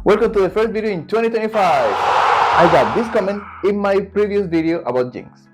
Welcome to the first video in 2025. I got this comment in my previous video about jinx.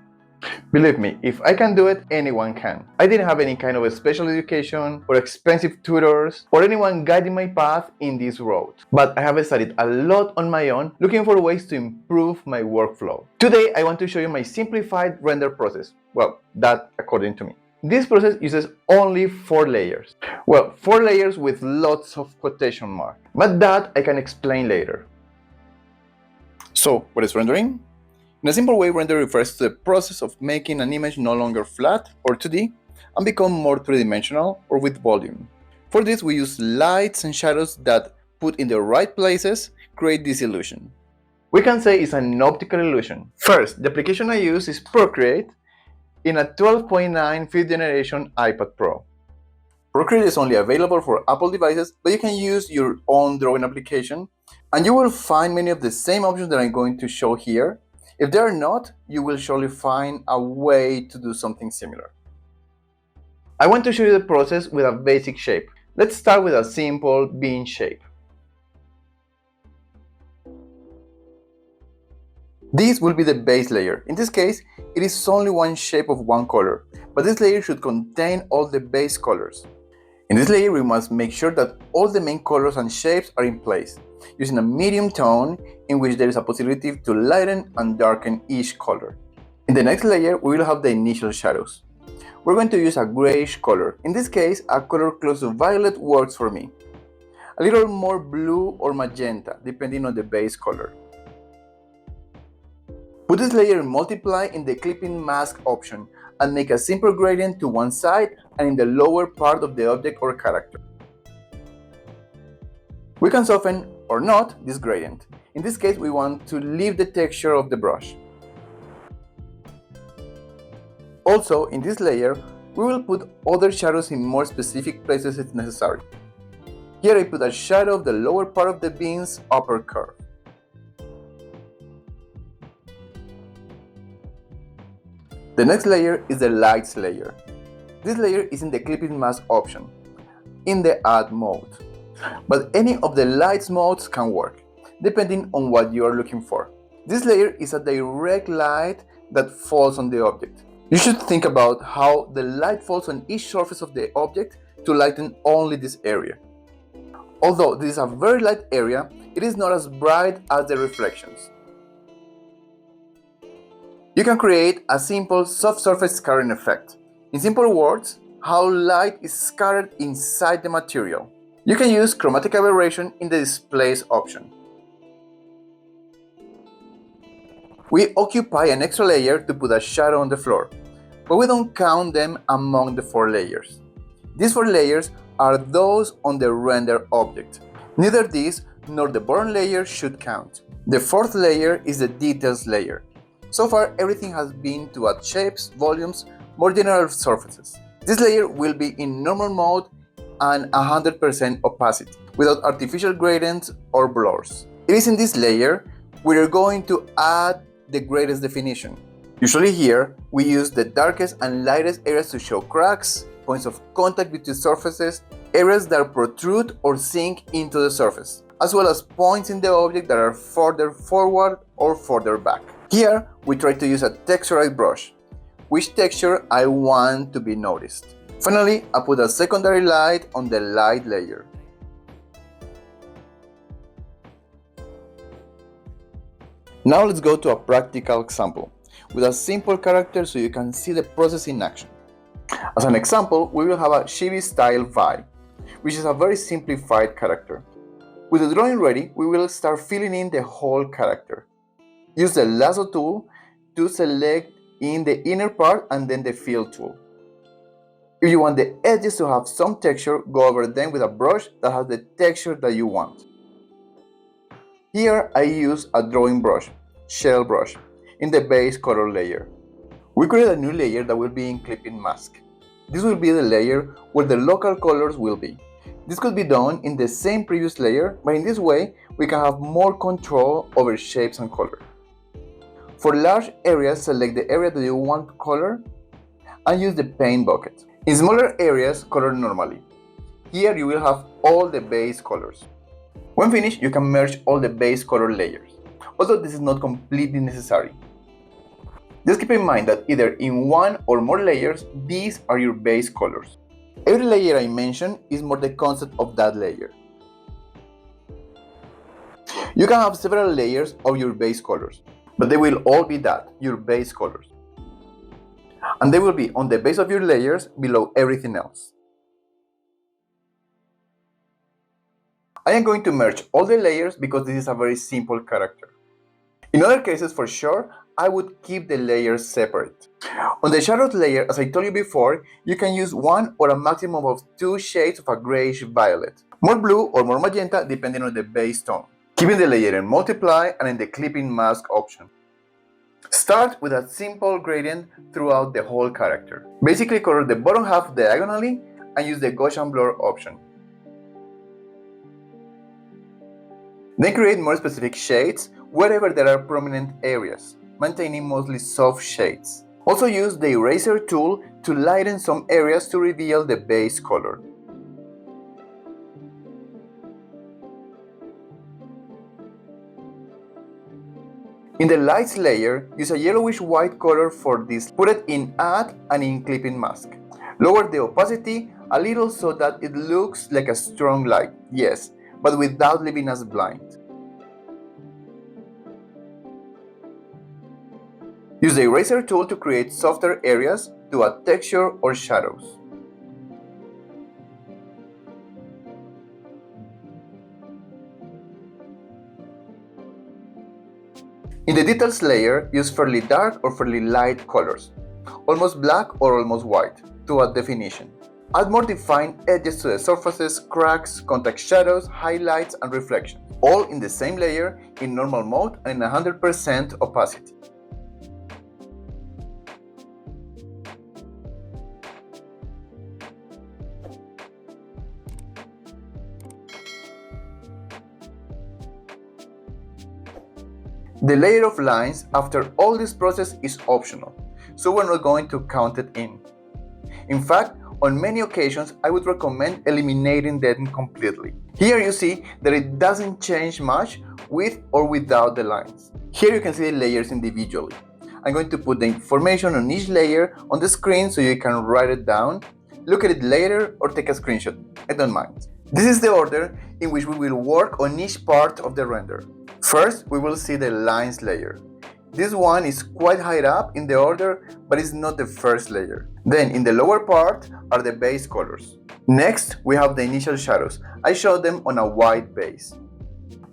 Believe me, if I can do it, anyone can. I didn't have any kind of special education or expensive tutors or anyone guiding my path in this road. But I have studied a lot on my own, looking for ways to improve my workflow. Today, I want to show you my simplified render process. Well, that according to me. This process uses only 4 layers. Well, 4 layers with lots of quotation marks, but that I can explain later. So, what is rendering? In a simple way, render refers to the process of making an image no longer flat or 2D and become more three-dimensional or with volume. For this, we use lights and shadows that, put in the right places, create this illusion. We can say it's an optical illusion. First, the application I use is PROCREATE in a 12.9 5th generation iPad Pro. PROCREATE is only available for Apple devices, but you can use your own drawing application, and you will find many of the same options that I'm going to show here. If they are not, you will surely find a way to do something similar. I want to show you the process with a basic shape. Let's start with a simple bean shape. This will be the base layer. In this case, it is only one shape of one color, but this layer should contain all the base colors. In this layer, we must make sure that all the main colors and shapes are in place, using a medium tone in which there is a possibility to lighten and darken each color. In the next layer, we will have the initial shadows. We're going to use a grayish color. In this case, a color close to violet works for me. A little more blue or magenta, depending on the base color. Put this layer and multiply in the clipping mask option and make a simple gradient to one side and in the lower part of the object or character. We can soften or not this gradient. In this case, we want to leave the texture of the brush. Also, in this layer, we will put other shadows in more specific places if necessary. Here I put a shadow of the lower part of the bean's upper curve. The next layer is the lights layer. This layer is in the clipping mask option, in the add mode. But any of the lights modes can work, depending on what you are looking for. This layer is a direct light that falls on the object. You should think about how the light falls on each surface of the object to lighten only this area. Although this is a very light area, it is not as bright as the reflections. You can create a simple soft surface scattering effect. In simple words, how light is scattered inside the material. You can use chromatic aberration in the displays option. We occupy an extra layer to put a shadow on the floor, but we don't count them among the 4 layers. These 4 layers are those on the render object. Neither this nor the bottom layer should count. The 4th layer is the details layer. So far, everything has been to add shapes, volumes, more general surfaces. This layer will be in normal mode and 100% opacity, without artificial gradients or blurs. It is in this layer we are going to add the greatest definition. Usually here, we use the darkest and lightest areas to show cracks, points of contact between surfaces, areas that protrude or sink into the surface, as well as points in the object that are further forward or further back. Here, we try to use a texturized brush, which texture I want to be noticed. Finally, I put a secondary light on the light layer. Now let's go to a practical example, with a simple character so you can see the process in action. As an example, we will have a chibi-style Vi, which is a very simplified character. With the drawing ready, we will start filling in the whole character. Use the lasso tool to select in the inner part and then the fill tool. If you want the edges to have some texture, go over them with a brush that has the texture that you want. Here I use a drawing brush, shell brush, in the base color layer. We create a new layer that will be in clipping mask. This will be the layer where the local colors will be. This could be done in the same previous layer, but in this way we can have more control over shapes and color. For large areas, select the area that you want color and use the paint bucket. In smaller areas, color normally. Here you will have all the base colors. When finished, you can merge all the base color layers, although this is not completely necessary. Just keep in mind that either in one or more layers, these are your base colors. Every layer I mention is more the concept of that layer. You can have several layers of your base colors, but they will all be that, your base colors. And they will be on the base of your layers below everything else. I am going to merge all the layers because this is a very simple character. In other cases, for sure, I would keep the layers separate. On the shadows layer, as I told you before, you can use one or a maximum of 2 shades of a grayish violet. More blue or more magenta depending on the base tone. Keeping the layer in multiply and in the clipping mask option. Start with a simple gradient throughout the whole character. Basically color the bottom half diagonally and use the Gaussian blur option. Then create more specific shades wherever there are prominent areas, maintaining mostly soft shades. Also use the eraser tool to lighten some areas to reveal the base color. In the lights layer, use a yellowish white color for this. Put it in add and in clipping mask. Lower the opacity a little so that it looks like a strong light, yes, but without leaving us blind. Use the eraser tool to create softer areas, to add texture or shadows. In the details layer, use fairly dark or fairly light colors, almost black or almost white, to add definition. Add more defined edges to the surfaces, cracks, contact shadows, highlights, and reflections, all in the same layer in normal mode and in 100% opacity. The layer of lines after all this process is optional, so we're not going to count it in. In fact, on many occasions, I would recommend eliminating them completely. Here you see that it doesn't change much with or without the lines. Here you can see the layers individually. I'm going to put the information on each layer on the screen so you can write it down, look at it later, or take a screenshot. I don't mind. This is the order in which we will work on each part of the render. First, we will see the lines layer. This one is quite high up in the order, but it's not the first layer. Then, in the lower part are the base colors. Next, we have the initial shadows. I showed them on a white base.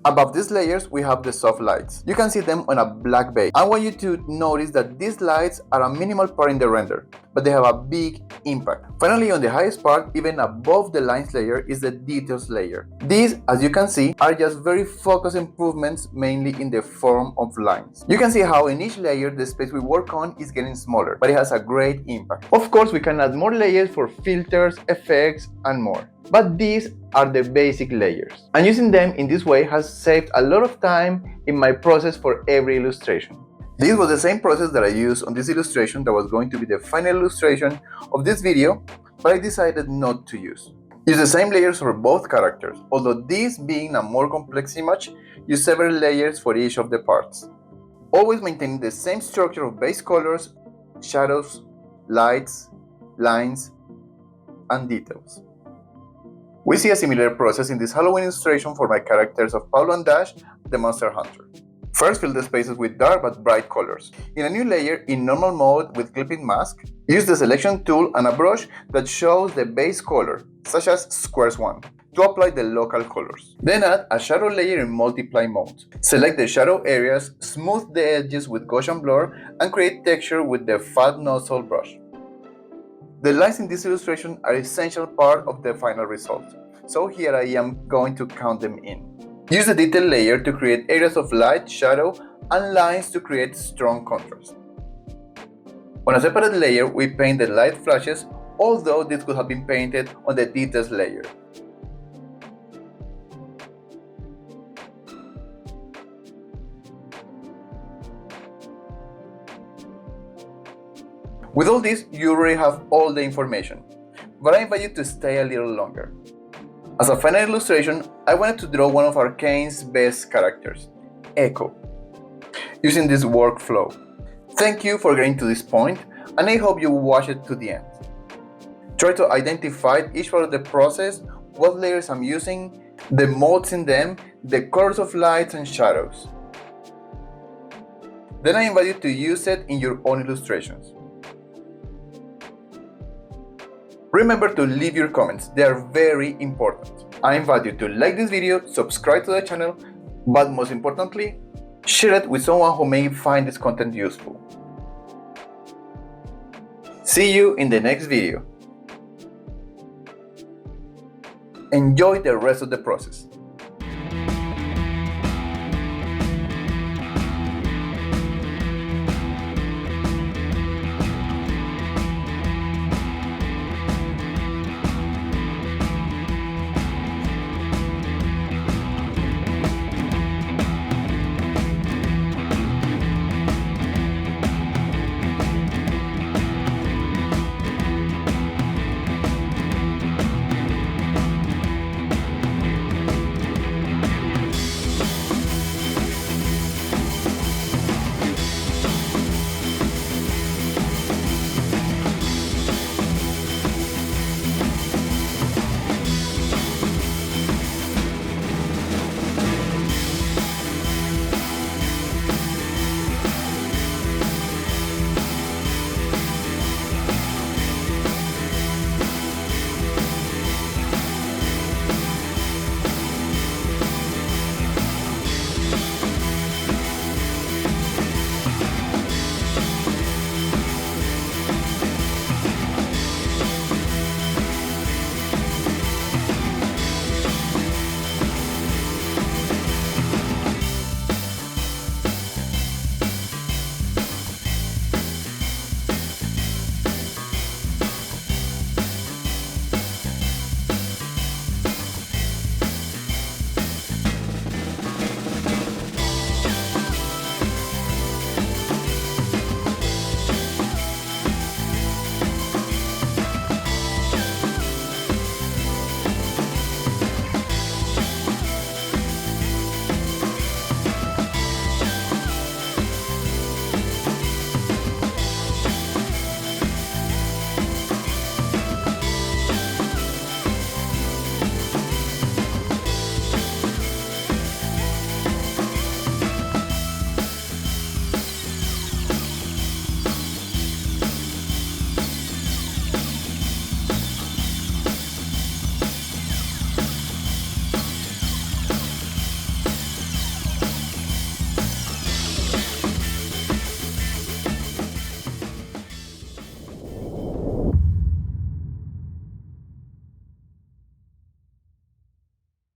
Above these layers, we have the soft lights. You can see them on a black base. I want you to notice that these lights are a minimal part in the render, but they have a big impact. Finally, on the highest part, even above the lines layer, is the details layer. These, as you can see, are just very focused improvements, mainly in the form of lines. You can see how in each layer, the space we work on is getting smaller, but it has a great impact. Of course, we can add more layers for filters, effects, and more. But these are the basic layers, and using them in this way has saved a lot of time in my process for every illustration. This was the same process that I used on this illustration that was going to be the final illustration of this video, but I decided not to use. Use the same layers for both characters, although this being a more complex image, use several layers for each of the parts. Always maintaining the same structure of base colors, shadows, lights, lines, and details. We see a similar process in this Halloween illustration for my characters of Paulo and Dash, the Monster Hunter. First, fill the spaces with dark but bright colors. In a new layer, in normal mode with clipping mask, use the selection tool and a brush that shows the base color, such as squares 1, to apply the local colors. Then add a shadow layer in multiply mode. Select the shadow areas, smooth the edges with Gaussian blur, and create texture with the fat nozzle brush. The lines in this illustration are an essential part of the final result, so here I am going to count them in. Use the detail layer to create areas of light, shadow, and lines to create strong contrast. On a separate layer, we paint the light flashes, although this could have been painted on the details layer. With all this, you already have all the information, but I invite you to stay a little longer. As a final illustration, I wanted to draw one of Arcane's best characters, Echo, using this workflow. Thank you for getting to this point, and I hope you watch it to the end. Try to identify each part of the process, what layers I'm using, the modes in them, the colors of lights and shadows. Then I invite you to use it in your own illustrations. Remember to leave your comments, they are very important. I invite you to like this video, subscribe to the channel, but most importantly, share it with someone who may find this content useful. See you in the next video. Enjoy the rest of the process.